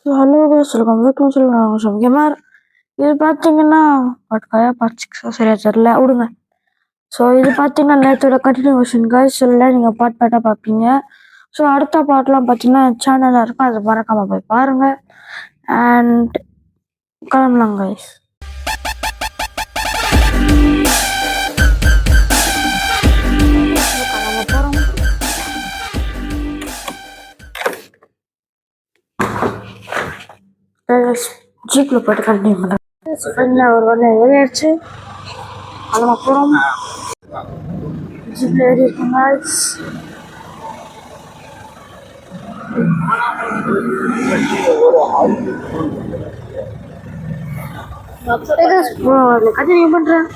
So hello guys, welcome back to channel gamer. இது பார்த்தீங்கன்னா part 6 சரியா தெரியல, விடுங்க. ஸோ இது பார்த்தீங்கன்னா நேற்றோட கண்டினியூஷன் கைஸ். இல்லை நீங்கள் பார்ட்டாக பார்ப்பீங்க. ஸோ அடுத்த பார்ட்லாம் பார்த்தீங்கன்னா சேனலில் இருக்கும், அதை மறக்காமல் போய் பாருங்கள். அண்ட் கிளம்பலாம் கைஸ். ஜீப்பில் போட்டு கண்டினியூ பண்ணுறேன். ஒரு ஒன்று ஏறிடுச்சு, அதில் அப்புறம் ஜீப்பில் ஏறி இருக்குங்க. கண்டினியூ பண்ணுறேன்.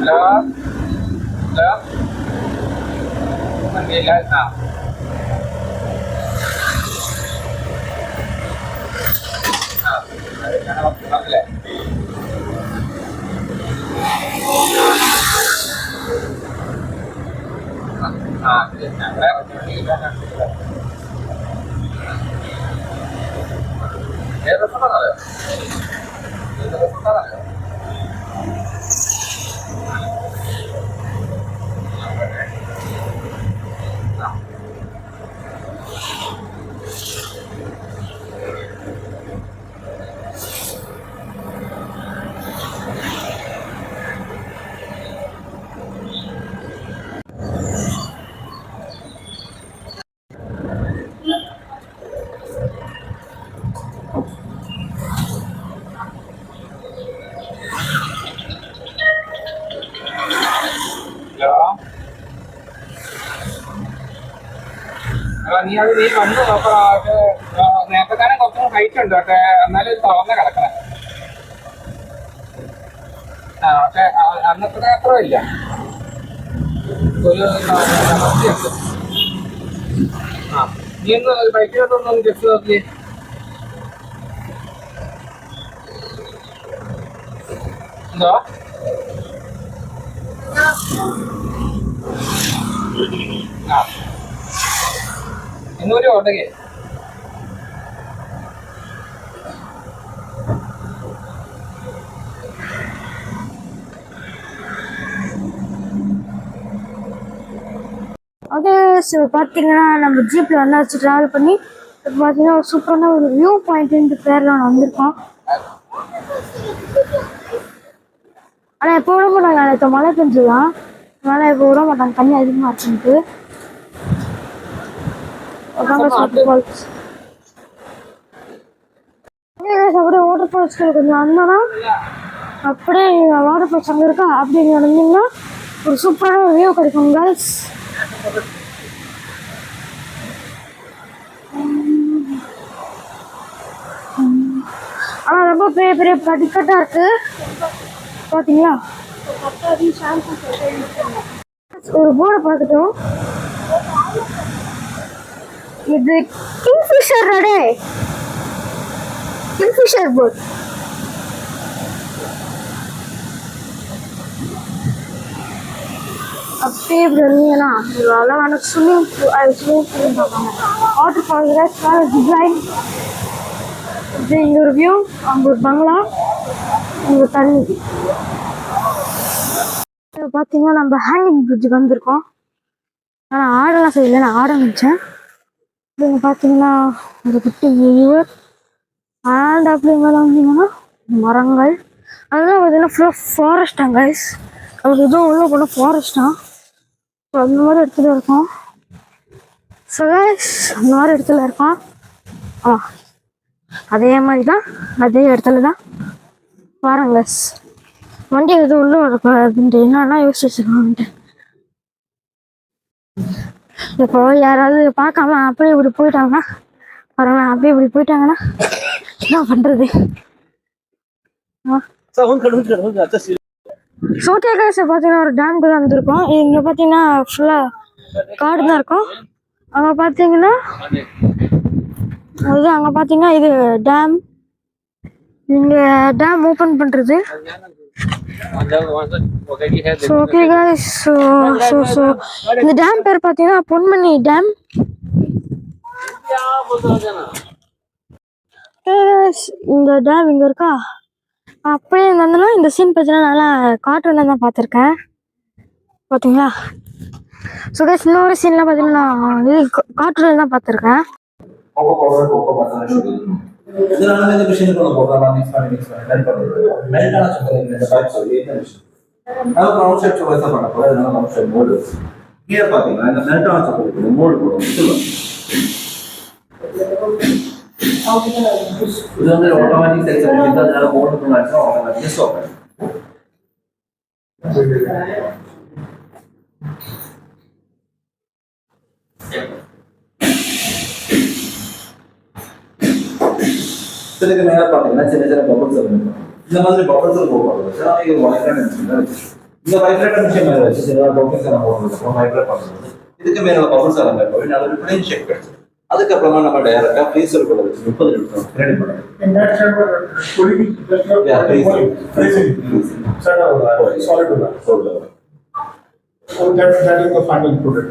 Halo, halo, panggilan na. Ada kan waktu panggilan. നീ അത് നീ കണ്ടു നോക്കണേ. നേരത്തെ തന്നെ കുറച്ചും ഹൈറ്റ് ഉണ്ട് പക്ഷെ എന്നാലും തുറന്ന കിടക്കണേ. പക്ഷെ അന്നത്തെ അത്ര ഇല്ല, ഒരു സമസ്യയുണ്ട്. നീ ഒന്ന് ബൈക്കിലോട്ടൊന്നും ജസ്റ്റ് നോക്കി. എന്തോ ಇನ್ನೂರು ಒಳಗೆ ஓகே. ஸோ பார்த்தீங்கன்னா நம்ம ஜீப்பில் வந்தாச்சு, ட்ராவல் பண்ணி இப்போ பார்த்தீங்கன்னா ஒரு சூப்பரான ஒரு வியூ பாயிண்ட்டு பேரில் வந்திருக்கோம். ஆனால் இப்போ விட மாட்டாங்க, இப்போ மழை பெஞ்சுதான், அதனால் இப்போ விட மாட்டாங்க, தண்ணி அதிகமாக இருக்குன்ட்டு. அப்படியே வாட்டர் ஃபால்ஸ் கொஞ்சம் வந்தோன்னா அப்படியே வாட்டர் ஃபால்ஸ் அங்கே இருக்கா, அப்படி நடந்தீங்கன்னா ஒரு சூப்பரான வியூ கிடைக்கும் கேர்ள்ஸ். ஆனால் ரொம்ப பெரிய பெரிய படிக்கட்டாக இருக்கு பார்த்தீங்களா. ஒரு போர்டை பார்த்துட்டோம், இது கிங்ஃபிஷர் டே, கிங்ஃபிஷர் போட். அப்படியே இப்படி இருந்தீங்கன்னா ஒரு அழகான ஸ்விம்மிங் பூல் பார்ப்பாங்க. Water falls design. இங்கே ஒரு வியூ, அங்கே ஒரு பங்களா, இங்கே தண்ணி. பார்த்தீங்கன்னா நம்ம ஹேங்கிங் பிரிட்ஜுக்கு வந்திருக்கோம். ஆனால் ஆடெல்லாம் செய்யல, நான் ஆட நினச்சேன். இங்கே பார்த்தீங்கன்னா ஒரு குட்டி ரிவர் அண்ட் அப்படி மேலே வந்தீங்கன்னா மரங்கள். அதெல்லாம் பார்த்தீங்கன்னா ஃபுல்லாக ஃபாரஸ்ட்டாங்க கைஸ். நமக்கு எதுவும் உள்ள போனால் ஃபாரஸ்ட்டா அந்த மாதிரி இடத்துல இருக்கோம். ஸோ கைஸ் அந்த மாதிரி இடத்துல இருக்கோம். அதே மாதிரி தான், அதே இடத்துல தான் பாருங்க கைஸ். வண்டி எதுவும் உள்ள வரக்கூடாதுன்ட்டு என்னன்னா யோசிச்சுருக்கான்ட்டு. இப்போ யாராவது பார்க்காம அப்படியே இப்படி போயிட்டாங்கன்னா பாருங்க, அப்படியே இப்படி போயிட்டாங்கன்னா என்ன பண்றது? ஓகே கைஸ், பார்த்தீங்கன்னா ஒரு டேம்க்கு தான் வந்திருக்கோம். இங்கே பார்த்தீங்கன்னா ஃபுல்லாக காடு தான் இருக்கும். அங்கே பார்த்தீங்கன்னா அங்கே பார்த்தீங்கன்னா இது டேம். இங்கே டேம் ஓப்பன் பண்ணுறது. ஓகே கைஸ், ஸோ இந்த டேம் பேர் பார்த்தீங்கன்னா பொன்மணி டேம். இந்த டேம் இங்கே இருக்கா? அப்படியே இங்கே வந்தோம்னா இந்த சீன் பார்த்தீங்கன்னா நல்லா கார்ட்டூனில் தான் பார்த்துருக்கேன். பார்த்தீங்களா? ஸோ கைஸ் இன்னொரு சீன்லாம் பார்த்தீங்கன்னா நான் இது கார்ட்டூனில் தான் பார்த்துருக்கேன். இது வந்து ஆட்டோமேட்டிக் சென்சர் இதனால மோட் பண்ணாச்சு ஆட்டோமேட்டிக்கா ஸ்டாப் ஆகும். இதுக்கு மேல பாத்தீங்கன்னா சின்ன சின்ன பபிள்ஸ் இருக்கும். இந்த மாதிரி பபிள்ஸ் போடுறது சார் இது வைப்ரேட் இன்ஸ்ட்ருமென்ட். இந்த வைப்ரேட் மிஷின் மேல வச்சு சில பபிள்ஸ் எல்லாம் போடுறது வைப்ரேட் பண்றது. இதுக்கு மேல பபிள்ஸ் எல்லாம் போய் நல்ல ஒரு ப்ளேன் ஷேப் கிடைச்சு. அதுக்கப்புறமா நம்ம டைரக்டா ஃப்ரீசர் குள்ள வச்சு 30 நிமிஷம் ரெடி பண்ணலாம். In that chamber, solid. So that is the final product.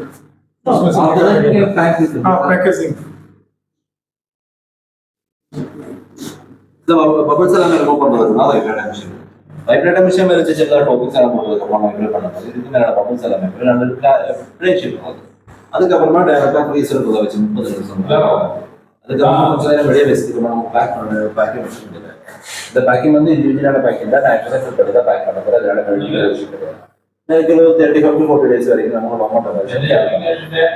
Packaging. The bubbles எல்லாம் ரிமூவ் பண்றதுனா வைப்ரேட்டர் மிஷின் மேல வச்சு எல்லா டாபிக்ஸ் எல்லாம் போடுறதுக்கு அப்புறம் வைப்ரேட் பண்ணலாம். இதுக்கு மேல பபிள்ஸ் எல்லாம் நல்ல ப்ளேன் ஷேப் ஆகும். அதுக்கப்புறமா டைரக்டா ஃப்ரீசர் குள்ள வச்சு 30 நிமிஷம். அதுக்கப்புறமா கொஞ்சம் நேரம் வெளியே வச்சுட்டு நம்ம பேக் பண்ண பேக்கிங் வச்சுட்டு இந்த பேக்கிங் வந்து இண்டிவிஜுவலான பேக்கிங் தான். நான் எக்ஸ்ட்ரா பண்ணி தான் பேக் பண்ண போறேன். அதனால வெளியே வச்சுட்டு எனக்கு 35 to 40 days வரைக்கும் நம்ம வாங்க மாட்டோம்.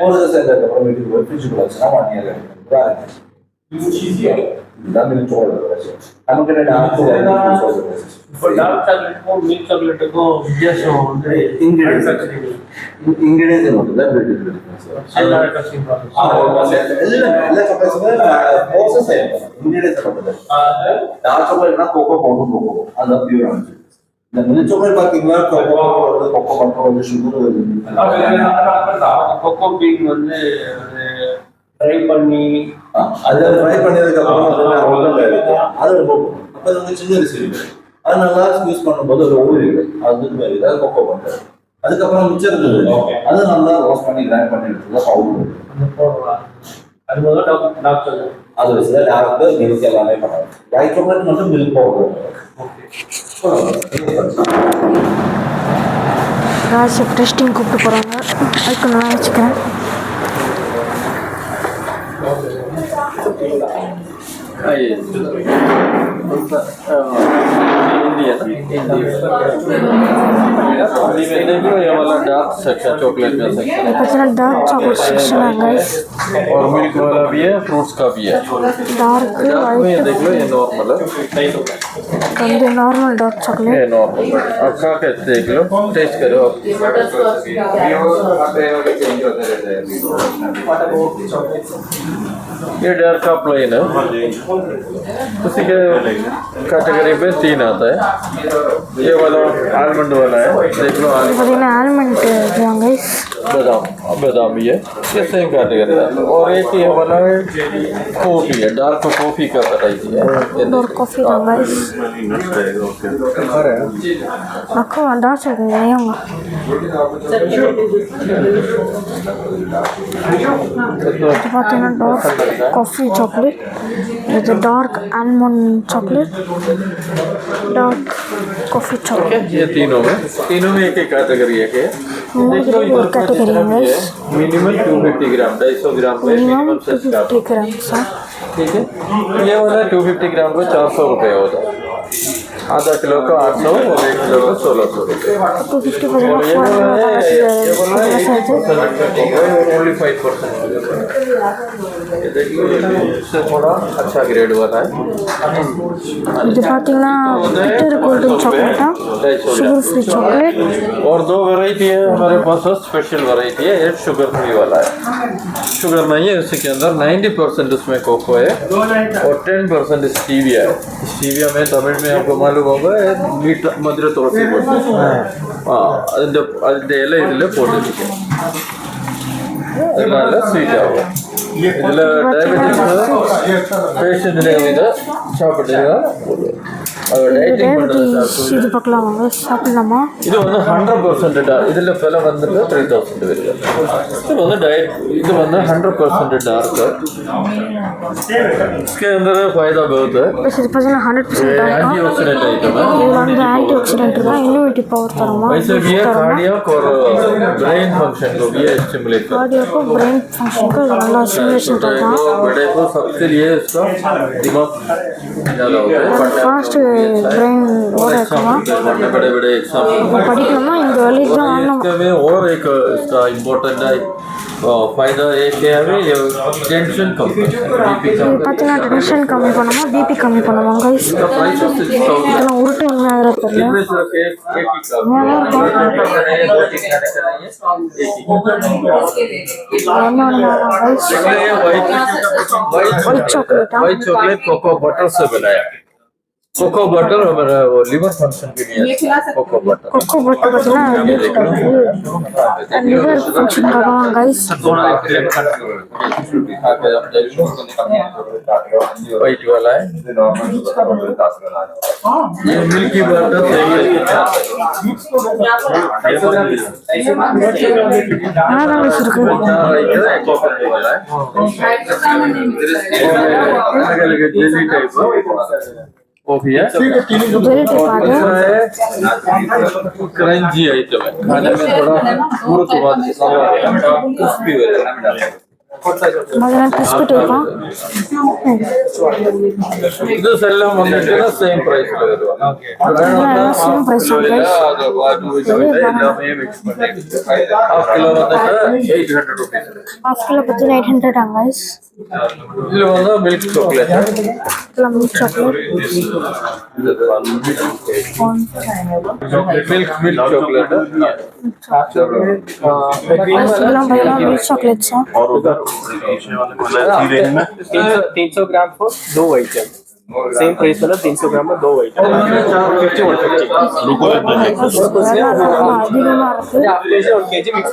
ஒரு சேர்ந்ததுக்கு அப்புறம் வீட்டுக்கு போய் ஃப்ரிட்ஜுக்குள்ள வச்சுனா 1 year வரைக்கும் தான் மில்க் சாக்லேட் நமக்கு என்ன இப்போ டார்க் சாக்லேட்டுக்கும் மில்க் சாக்லேட்டுக்கும் வித்தியாசம் வந்து இன்கிரிடியன்ஸ் மட்டும் தான் டிஃபரன்ஸ். எல்லா கஸ்டிங் ப்ராசஸ் எல்லா சாக்லேட்ஸுமே ப்ராசஸ் ஆயிடும். இன்கிரிடியன்ஸ் மட்டும் தான். டார்க் சாக்லேட்னா கோகோ பவுடர் கோகோ அந்த பியூர் ஆனது. இந்த மில்க் சாக்லேட் பாத்தீங்கன்னா கோகோ பவுடர் வந்து சுகர் கோகோ பீன் வந்து ட்ரை பண்ணி அதை ஃப்ரை பண்ணதுக்கு அப்புறம் அது அப்போ வந்து சின்ன ரிசீவ் அது நல்லா யூஸ் பண்ணும்போது ஒரு ஊறி அது மாதிரி தான் கொக்கோ பண்ணுறது. அதுக்கப்புறம் மிச்சம் இருந்தது அது நல்லா ரோஸ்ட் பண்ணி கிரைண்ட் பண்ணி எடுத்து பவுடர் அது முதல்ல டாக்டர் அது வச்சு தான் டாக்டர் மில்க் எல்லாமே பண்ணுவாங்க. ஒயிட் சாக்லேட் மட்டும் மில்க் பவுடர். டெஸ்டிங் கூப்பிட்டு போகிறாங்க. அதுக்கு நான் வச்சுக்கிறேன். ये वाला डार्क सेक्शन चॉकलेट का सेक्शन डार्क चॉकलेट सेक्शन है गाइस. और मिल्क वाला भी है, फ्रूट्स का भी है. डार्क में ये देख लो, ये नॉर्मल है. ये नॉर्मल डार्क चॉकलेट. ये नॉर्मल. अब खा के देख लो, टेस्ट करो. ये डार्क का प्लेन है. उसी के कैटेगरी पे 3 आता है. ये वाला आलमंड वाला है. देख लो आलमंड गाइस. बादाम भी है. ये सेम कैटेगरी है. और एक ये वाला है कॉफी है. डार्क कॉफी का वैरायटी है. डार्क कॉफी का गाइस. आपको डार्क चॉकलेट नहीं होगा. Dark coffee chocolate. ये dark almond chocolate, dark coffee okay chocolate ये तीनों में एक कैटेगरी है क्या देखो इधर कैटेगरी है मिनिमम 250 ग्राम 250 ग्राम में मिनिमम मिनिमम से स्टार्ट 250 ग्राम सा ठीक है ये वाला 250 ग्राम का 400 रुपये होता है आधा किलो का 800 और 1 किलो का 1600 रुपये 250 और ये वाला है ओनली 5% ये देखिए इससे थोड़ा अच्छा ग्रेड वाला है இது பாத்தீங்கன்னா பிட்டர் கோல்டன் சாக்லேட்டா शुगर फ्री चॉकलेट और दो वैरायटी है हमारे पास स्पेशल वैरायटी है एक शुगर फ्री वाला है शुगर नहीं है उसके अंदर 90% उसमें कोको है और 10% स्टीविया है स्टीविया में तमिल में आपको मालूम होगा मीठ मधुर तुलसी बोलते हैं हाँ അതിന്റെ ഇല ഇതില് പോട്ടിരിക്കും നല്ല സ്വീറ്റ് ആവുക ഇതില് ഡയബറ്റിക്സ് പേഷ്യന്റിനെ ഇത് சாப்பிட்டீங்க இது பார்க்கலாம் வாங்க சாப்பிடலாமா இது வந்து 100% இதில் விலை வந்துட்டு 3000 வருது இது வந்து டயட் இது வந்து 100% डार्क है इसके अंदर फायदा बहुत है बस இது பார்த்தீங்கன்னா 100% एंटीऑक्सीडेंट आइटम है இது வந்து ஆன்டிஆக்சிடென்ட் தான் இம்யூனிட்டி பவர் தருமா वैसे भी है कार्डियक और ब्रेन फंक्शन को भी स्टिमुलेट करता है कार्डियक और ब्रेन फंक्शन को நல்லா स्टिमुलेशन करता है बड़े को सबसे लिए इसका दिमाग ज़्यादा होता है फास्ट ब्रेन और रखवा बड़े बड़े एग्जाम्पल படிக்கணுமா இந்த வழிக்கு தான் ஆனோம் में और एक इसका इम्पोर्टेंट है फायदा एक है ये टेंशन कम बीपी कम பார்த்தீங்கன்னா டென்ஷன் கம்மி பண்ணுமா பிபி கம்மி பண்ணுமா गाइस இதெல்லாம் உருட்டு உண்மையாக தெரியல इसमें सिर्फ एक ही white chocolate white chocolate cocoa butter से बनाया कोको बटर हमारा वो लिवर फंक्शन के लिए कोको बटर कोको बटर பார்த்தீங்கன்னா லிவர் ஃபங்க்ஷன் ஆகும் गाइस व्हाइट वाला है ये मिल्की बटर அதான் இருக்கு वो भी है क्रंची आइटम है खाने में थोड़ा पूरा क्रिस्पी हो जाता है மதுரை கிறிஸ்பி டைப்பா ಇದು ಸೆಲ್ಲ ಬಂದಿದೆ same price same price mix ಮಾಡಿ ಹಾಫ್ ಕಿಲೋ ಬಂದಿದೆ 800 ರೂಪಾಯಿ ಹಾಫ್ ಕಿಲೋ பார்த்தீங்கன்னா 800 गाइस ಇಲ್ಲಿ ಒಂದು milk chocolate milk chocolate milk chocolate இதெல்லாம் பார்த்தீங்கன்னா மில்க் சாக்லேட்ஸ் और उधर वाले को 300 ग्राम for 2 आइटम सेम प्राइस वाला 300 ग्राम में 2 आइटम 5150 रुको इधर देखो அதிகமா இருக்கு हाफ केजी और केजी मिक्स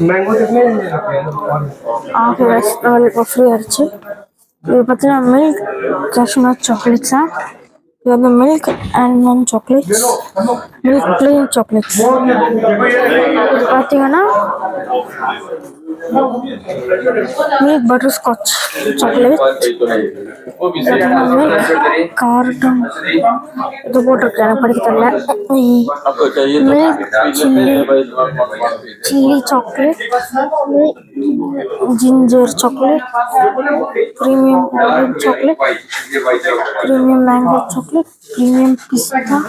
मैंगो कितने ஆஃப் ரைஸ் நம்மளுக்கு ஃப்ரீ ஆயிடுச்சு இது பார்த்தீங்கன்னா மில்க் கேஷ்யூநட் சாக்லேட்ஸா இது வந்து milk almond chocolates milk plain chocolates இது பார்த்தீங்கன்னா milk butterscotch chocolate milk garden இது போட்டிருக்கு எனக்கு படிக்க தெரியல milk chilli chocolate ginger chocolate premium orange chocolate premium mango chocolate premium पिस्ता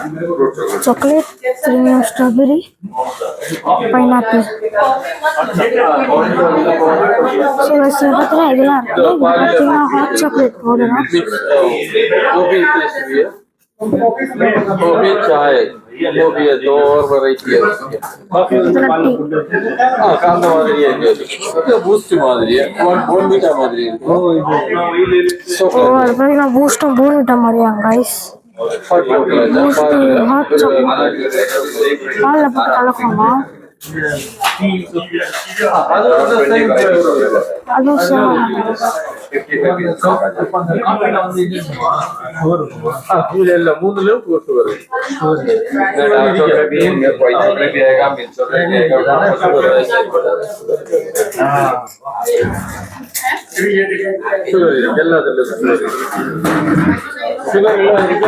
chocolate premium strawberry pineapple so वैसे पता है இதெல்லாம் இருக்கு பாத்தீங்கன்னா ஹாட் சாக்லேட் போடுறேன் वो भी चाय वो भी है दो और वैरायटी है हाँ कांदा मादरी है बूस्ट मादरी है बोर्नविटा मादरी है और भाई ना बूस्ट और बोर्नविटा मारिया guys hot chocolate hot chocolate पाल पकाला खाना ಅದು இல்ல மூணுலயும் சுகர் எல்லாத்துலயும் சுகர் எல்லாம் இருக்கு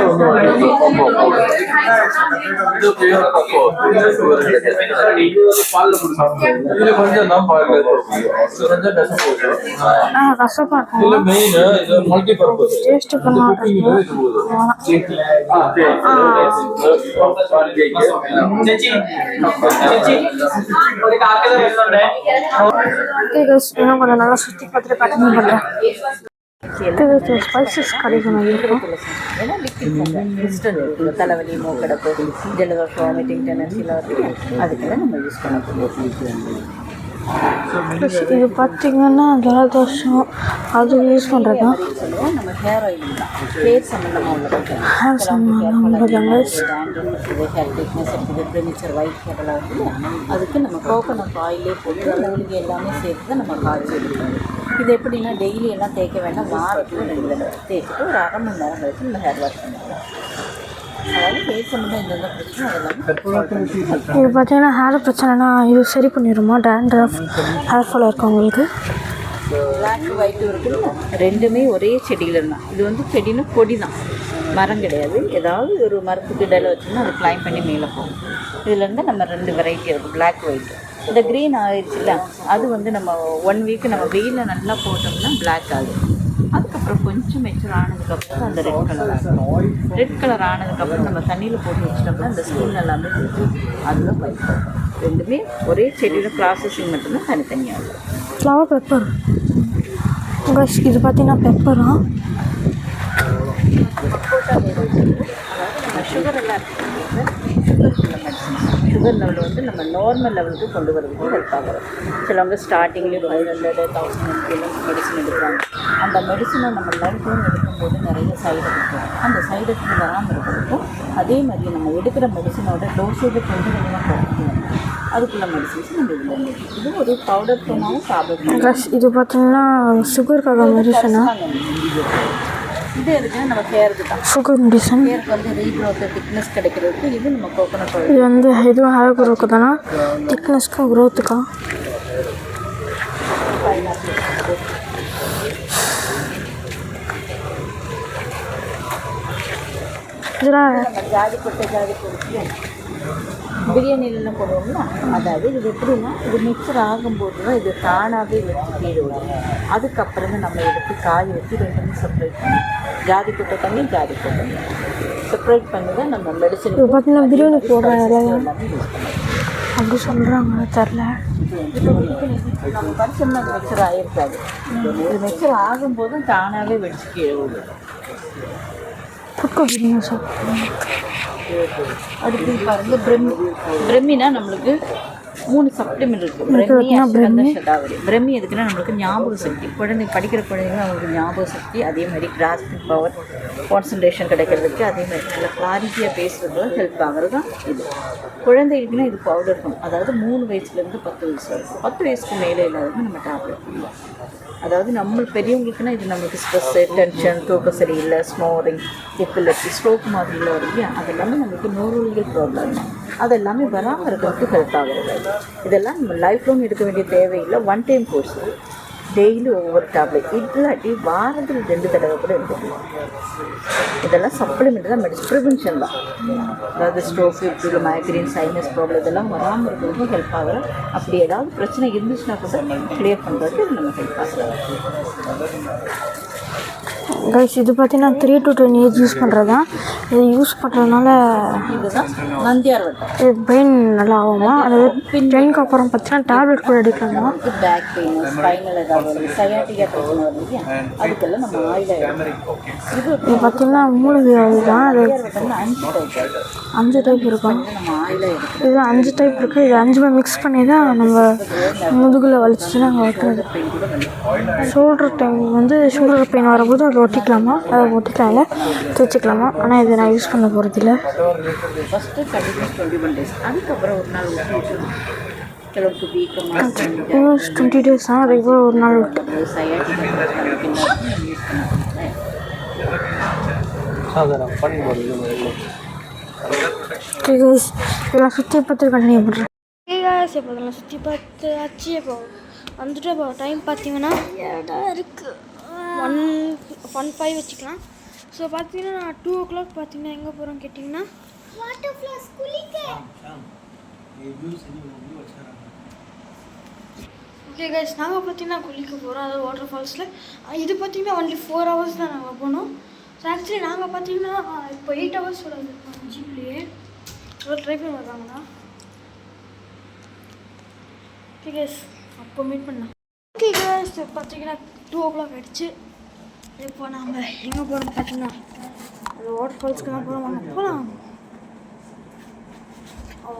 இதுல கொஞ்சம் தான் பால் கொஞ்சம் கஷ்டப்பா இதுல மெயின் இது மல்டி பர்பஸ் டேஸ்ட் பண்ண இன்னும் கொஞ்சம் நல்லா சுற்றி பார்த்துட்டு கண்டினியூ பண்ணுறேன். இது ஸ்பைசஸ் கிடைக்கணும் இருக்கும். ஏன்னா லிக்விட் தலைவலி மூக்கடப்பு ஜலதோஷம் வாமிட்டிங் டெண்டன்சிலாம் வருது அதுக்கெல்லாம் நம்ம யூஸ் பண்ண இது பார்த்தீங்கன்னா ஜலதோஷம் அது யூஸ் பண்ணுறது சொல்லுவோம். நம்ம ஹேர் ஆயில் தான் ஹேர் சம்மந்தமாக உள்ளது ஹேர் சம்மந்தமாக ஹேர் திக்னஸ் இருக்குது ப்ரிமிச்சர் ஒயிட் ஹேர்லாம் இருக்குது அதுக்கு நம்ம கோகோனட் ஆயிலே போட்டு மூலிகை எல்லாமே சேர்த்து தான் நம்ம காய்ச்சி எடுக்கணும். இது எப்படின்னா டெய்லி எல்லாம் தேய்க்க வேண்டாம், வாரத்துக்கு 2 தடவை தேய்ச்சிட்டு ஒரு 1/2 மணி நேரம் கழிச்சு நம்ம ஹேர் வாஷ் பண்ணிக்கலாம். அதாவது ஹேர் சம்மந்தம் எந்தெந்த பிரச்சனை அதெல்லாம் இது பார்த்தீங்கன்னா ஹேர் பிரச்சனைனா இது சரி பண்ணிடுமா? டேண்ட்ரஃப் ஹேர் ஃபால் இருக்கவங்களுக்கு பிளாக் ஒயிட்டும் இருக்குல்ல, ரெண்டுமே ஒரே செடியில் இருந்தால் இது வந்து செடின்னு கொடி தான், மரம் கிடையாது. ஏதாவது ஒரு மரத்துக்கு இடையில வச்சோம்னா அது கிளைம் பண்ணி மேலே போகும். இதுலேருந்து நம்ம 2 வெரைட்டி இருக்குது, பிளாக் ஒயிட். இந்த க்ரீன் ஆயிடுச்சுல்ல அது வந்து நம்ம 1 வீக் நம்ம வெயிலில் நல்லா போட்டோம்னா பிளாக் ஆகுது. அதுக்கப்புறம் கொஞ்சம் மெச்சூர் ஆனதுக்கப்புறம் அந்த ரெட் கலர் ஆகும். ரெட் கலர் ஆனதுக்கப்புறம் நம்ம தண்ணியில் போட்டு வச்சிட்டோம்னா அந்த ஸ்கின் எல்லாமே அதில் ஒயிட் ஆகும். ரெண்டுமே ஒரே செடியோட ப்ராசஸிங் மட்டும்தான் தனித்தனியாக இருக்கும். ஃப்ளவர் பெப்பர் இது பார்த்தீங்கன்னா பெப்பரா நம்ம சுகர் எல்லாம் சுகருக்குள்ள மெடிசன்ஸ் சுகர் லெவல் வந்து நம்ம நார்மல் லெவலுக்கு கொண்டு வரதுக்கு ஹெல்ப் ஆகும். சிலவங்க ஸ்டார்டிங்லேயே 500, 1000 மெடிசன் எடுக்கிறாங்க. அந்த மெடிசனை நம்ம லைஃப் டைம் எடுக்கும்போது நிறைய சைடு எஃபெக்ட் வரும். அந்த சைடு எஃபெக்ட் வராமல் இருக்கிறதுக்கும் அதே மாதிரி நம்ம எடுக்கிற மெடிசனோட டோசேஜ் கொஞ்சம் கொஞ்சமாக குறைக்கணும். அதுக்குள்ள மெடிசன்ஸ் நம்ம இதில் இது ஒரு பவுடர் ஃபார்மாகவும் சாப்பிடணும். இது பார்த்தீங்கன்னா சுகருக்காக மெடிசனா? இது இருக்குன்னா நம்ம ஹேருக்கு தான் சுகர் மெடிசன். ஹேருக்கு வந்து ரீக்ரோத் திக்னஸ் கிடைக்கிறதுக்கு இது நம்ம கோகோனட் ஆயில். இது வந்து எதுவும் ஹேர் க்ரோக்கு தானா? திக்னஸ்க்கும் க்ரோத்துக்கா? இதெல்லாம் நம்ம ஜாதி போட்டு பிரியாணிலாம் போடுவோம்னா அதாவது இது எப்படின்னா இது மிக்சர் ஆகும்போது தான் இது தானாகவே வச்சு கீழே வரும். அதுக்கப்புறம் தான் நம்ம எடுத்து காய வச்சு 2 செப்பரேட் பண்ணி ஜாதி போட்ட தண்ணி ஜாதி போட்ட தண்ணி செப்பரேட் பண்ணி தான் நம்ம மெடிசன் பார்த்தீங்கன்னா பிரியாணி போடுறாங்க அப்படி சொல்கிறாங்க தெரில. நம்ம படிச்சோம்னா அது மிக்சர் ஆகிருக்காது. இது மிக்சர் ஆகும்போதும் தானாகவே வெடிச்சு கீழே விடும். அடுத்து பாருங்க பிரம்மினா நம்மளுக்கு 3 சப்ளிமெண்ட் இருக்குது. பிரம்மி எதுக்குன்னா நம்மளுக்கு ஞாபக சக்தி, படிக்கிற குழந்தைங்க அவங்களுக்கு ஞாபக சக்தி, அதே மாதிரி கிராஸ்பிங் பவர், கான்சன்ட்ரேஷன் கிடைக்கிறதுக்கு, அதே மாதிரி நல்ல கிளாரிட்டியாக பேசுறதுக்கு ஹெல்ப் ஆகிறது தான் இது. குழந்தைகளுக்குன்னா இது பவுடர் ஃபார்ம், அதாவது 3 வயசுலேருந்து 10 வயசு வரைக்கும். 10 வயசுக்கு மேலே இல்லாதவங்க நம்ம டேப்லெட் பண்ணலாம். அதாவது நம்ம பெரியவங்களுக்குன்னா இது நம்மளுக்கு ஸ்ட்ரெஸ்ஸு, டென்ஷன், தூக்கம் சரியில்லை, ஸ்னோரிங், எப்பிலெப்சி, ஸ்ட்ரோக் மாதிரிலாம் வருது. அது எல்லாமே நம்மளுக்கு நோரல் ப்ராப்ளம் தான். அது எல்லாமே வராமல் இருக்கிறதுக்கு ஹெல்ப் ஆகுறது. இதெல்லாம் நம்ம லைஃப் லாங் எடுக்க வேண்டிய தேவையில்லை. 1 டைம் கோர்ஸ், டெய்லி ஒவ்வொரு டேப்லெட், இல்லாட்டி வாரத்தில் 2 தடவை கூட எடுத்துக்கலாம். இதெல்லாம் சப்ளிமெண்ட் தான், ப்ரிவென்ஷன் தான். அதாவது ஸ்ட்ரோக், இப்படி மைக்ரேன், சைனஸ் ப்ராப்ளம் இதெல்லாம் வராமல் இருக்கிறதுக்கும் ஹெல்ப் ஆகுது. அப்படி ஏதாவது பிரச்சனை இருந்துச்சுன்னா கூட கிளியர் பண்ணுறதுக்கு இது நம்ம ஹெல்ப் ஆகுது. கைஸ் இது பார்த்தீங்கன்னா 3 to 10 ஏஜ் யூஸ் பண்ணுறது தான். இது யூஸ் பண்ணுறதுனால இதுதான் நந்தியார் வட்டம். இது பெயின் நல்லா ஆகுமா? அது 10க்கு அப்புறம் பார்த்தீங்கன்னா டேப்லெட் கூட எடுக்கலாமா? பேக் பெயின், ஸ்பைனல் ஏதாவது வருது, சயாட்டிக்கா பிரச்சனை வருது இல்லையா, அதுக்கெல்லாம் நம்ம ஆயில் இது பார்த்தீங்கன்னா மூலிகை ஆயில் தான். அது 5 டைப் இருக்கும். நம்ம ஆயில் எடுத்து இது 5 டைப் இருக்குது. இது 5மே மிக்ஸ் பண்ணி தான் நம்ம முதுகில் வலிச்சுன்னா அங்கே வைக்கிறது. ஷோல்டர் டைம் வந்து ஷோல்டர் பெயின் வரும்போது அதை ஒட்டிக்கலாமா? அதை ஒட்டிக்கலாம்ல, தேய்ச்சிக்கலாமா? ஆனால் இதை நான் யூஸ் பண்ண போகிறதில்ல. ஃபஸ்ட்டு கண்டினியூஸ் 21 days, அதுக்கப்புறம் ஒரு நாள் ஊற்றி வச்சுருவோம். சிலருக்கு வீக்கமாக 20 days தான் ரெகுலர் ஒரு நாள் விட்டு. சயாட்டிக் யூஸ் பண்ணுறாங்க. ஓகே கைஸ் இதெல்லாம் சுற்றி பார்த்து கண்டினியூ பண்ணுறேன். ஓகே கைஸ் இப்போ இதெல்லாம் சுற்றி பார்த்து ஆச்சு. இப்போ வந்துட்டு இப்போ டைம் பார்த்தீங்கன்னா இருக்குது 1:05 வச்சுக்கலாம். ஸோ பார்த்தீங்கன்னா நான் 2 o'clock பார்த்தீங்கன்னா எங்கே போகிறோன்னு கேட்டிங்கன்னா வாட்டர் ஃபால்ஸ் குளிக்க. ஓகே கைஸ் நாங்கள் பார்த்தீங்கன்னா குளிக்க போகிறோம், அதாவது வாட்டர் ஃபால்ஸில். இது பார்த்தீங்கன்னா ஒன்லி 4 hours தான் நாங்கள் போனோம். ஸோ ஆக்சுவலி நாங்கள் பார்த்தீங்கன்னா இப்போ 8 hours இருக்கோம் ஜீப்லேயே. ட்ரை பண்ணி வர்றாங்கண்ணா. ஓகே கைஸ் அப்போ மீட் பண்ணலாம். ஓகே கைஸ் பார்த்தீங்கன்னா 2 o'clock ஆகிடுச்சு. இப்போ நாம் எங்கே போகிறோம் பார்த்தீங்கன்னா அந்த வாட்டர் ஃபால்ஸ்க்கு தான் போகிறோம். வாங்க போகலாம்.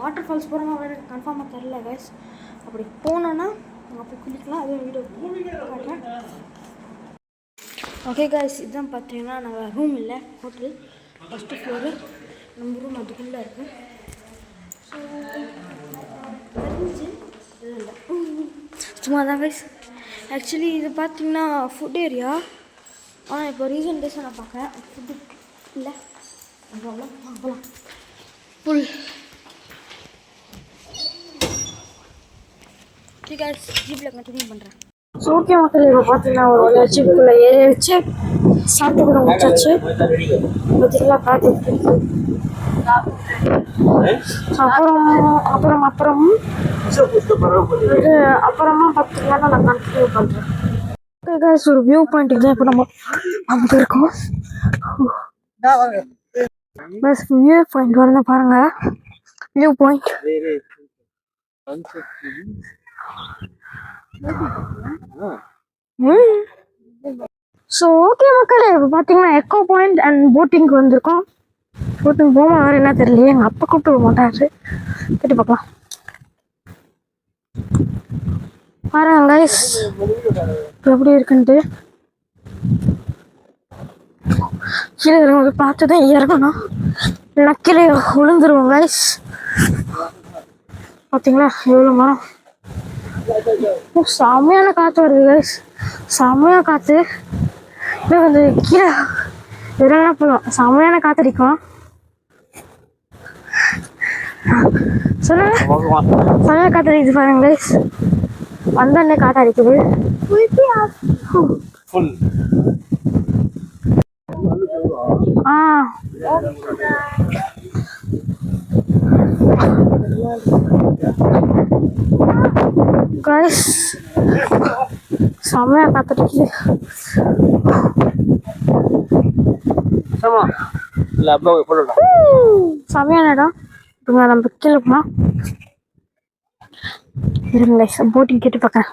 வாட்டர் ஃபால்ஸ் போகிறோமா வேறு கன்ஃபார்மாக தெரில கைஸ். அப்படி போனோன்னா அங்கே போய் குளிக்கலாம். அதே வீடியோ காட்டுறேன். ஓகே கைஸ் இதுதான் பார்த்தீங்கன்னா நாங்கள் ரூம் இல்லை, ஹோட்டல் ஃபஸ்ட்டு ஃப்ளோரு. நம்ம ரூம் அதுக்குள்ளே இருக்குது. ஸோ தெரிஞ்சு இல்லை சும்மா தான் கைஸ். ஆக்சுவலி இது பார்த்தீங்கன்னா ஃபுட் ஏரியா. ஆனால் இப்போ ரீசன்ட் டேஸாக நான் பார்க்குறேன் ஃபுட்டு இல்லை. போகலாம் ஃபுல். ஓகே கைஸ் ஜீப்பில் கண்டினியூ பண்ணுறேன். ஸோ ஓகே மக்கள் இப்போ பார்த்தீங்கன்னா ஒரு வழியாக ஜீப்புக்குள்ளே ஏறி வச்சு சாப்பிட்டு கூட முடிச்சாச்சு. பார்த்தீங்களா பார்த்துட்டு அப்புறமா பார்த்தீங்கன்னா நான் கண்டினியூ பண்ணுறேன். ஓகே கைஸ் ஒரு வியூ பாயிண்ட்டுக்கு தான் இப்போ நம்ம அங்கே இருக்கோம். பஸ் வியூ பாயிண்ட் வரணும் பாருங்கள். வியூ பாயிண்ட் ஸோ ஓகே மக்களே இப்போ பார்த்தீங்கன்னா எக்கோ பாயிண்ட் அண்ட் போட்டிங்க்கு வந்திருக்கோம். போட்டிங் போமா வேறு என்ன தெரியலையே, எங்கள் அப்பா கூப்பிட்டு போக மாட்டாரு. கேட்டு பார்க்கலாம். பாருங்க கைஸ் எப்படி இருக்குன்ட்டு. கீழே இறங்க பார்த்து தான் இறங்கணும், இல்லைன்னா கீழே விழுந்துருவோம் கைஸ். பார்த்தீங்களா எவ்வளோ மரம். செம்மையான காற்று வருது கைஸ், செம்மையாக காற்று. இன்னும் கொஞ்சம் கீழே இதெல்லாம் போதும், செம்மையான காற்று அடிக்கும். சொல்லுங்க செம்மையாக காற்று அடிக்குது பாருங்க கைஸ். வந்தோடனே காற்று அடிக்குது. கைஸ் செம்மையா காத்துட்டு செம்மையான இடம். இப்போ நம்ம கீழே போனால் இருங்க போட்டிங் கேட்டு பார்க்குறேன்.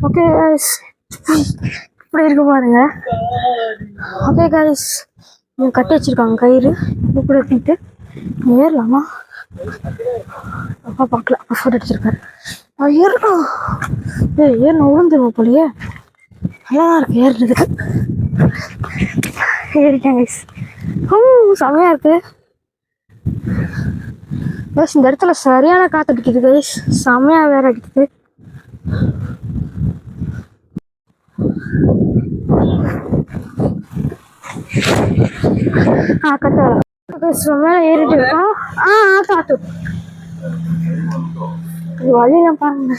ஓகே கைஸ் இப்படி இருக்கு பாருங்க. ஓகே கைஸ் இங்கே கட்டி வச்சிருக்காங்க கயிறு. இப்படி எடுத்துட்டு ஏறலாமா? அப்பா பார்க்கல, அப்பா ஃபோட்டோ எடுத்துருக்காரு. ஏறணும் ஏறணும் விழுந்துருவோம் போலையே. நல்லா தான் இருக்கு ஏறுறதுக்கு. ஏறிட்டேன் கைஸ். செமையா இருக்கு கைஸ். இந்த இடத்துல சரியான காற்று அடிக்குது கைஸ், செமையா வேற அடிக்குது. மேல ஏறிட்டு இருக்கோம். ஆத்து வழியெல்லாம் பாருங்க.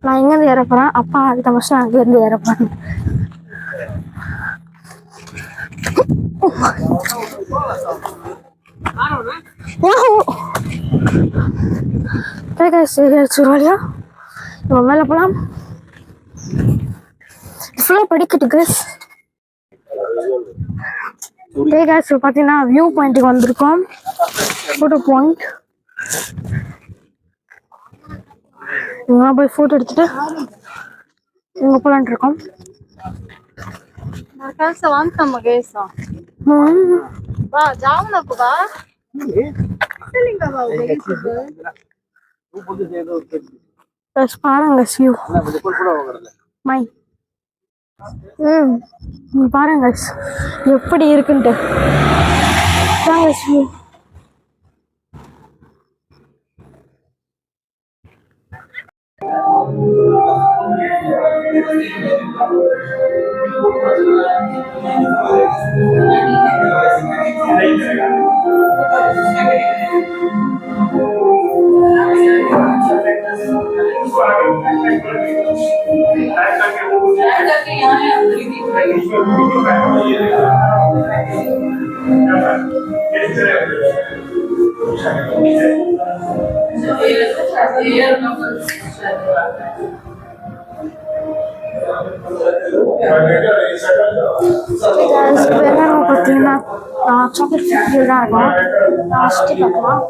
நான் இங்க இருந்து ஏற போறேன், அப்பா அடுத்த வருஷம் அங்க இருந்து ஏற போறேன். வழியா இப்போ மேல போலாம். ஃபுல்லாக படிக்கட்டு கைஸ். கைஸ் பார்த்தீங்கன்னா வியூ பாயிண்ட்டுக்கு வந்திருக்கோம். ஃபோட்டோ பாயிண்ட் இங்கெல்லாம் போய் ஃபோட்டோ எடுத்துட்டு இங்கே போலான்ட்டு இருக்கோம். Marcasa wanka magesa. Ba, jamu na po ba? Saling ka ba? Guys, பாருங்க சியூ மை பாருங்க guys, எப்படி இருக்குன்ட்டு பாருங்க சியூ. பார்த்தீங்கன்னா சாக்லேட் தான் இருக்கும். சுற்றி பார்க்கலாம்.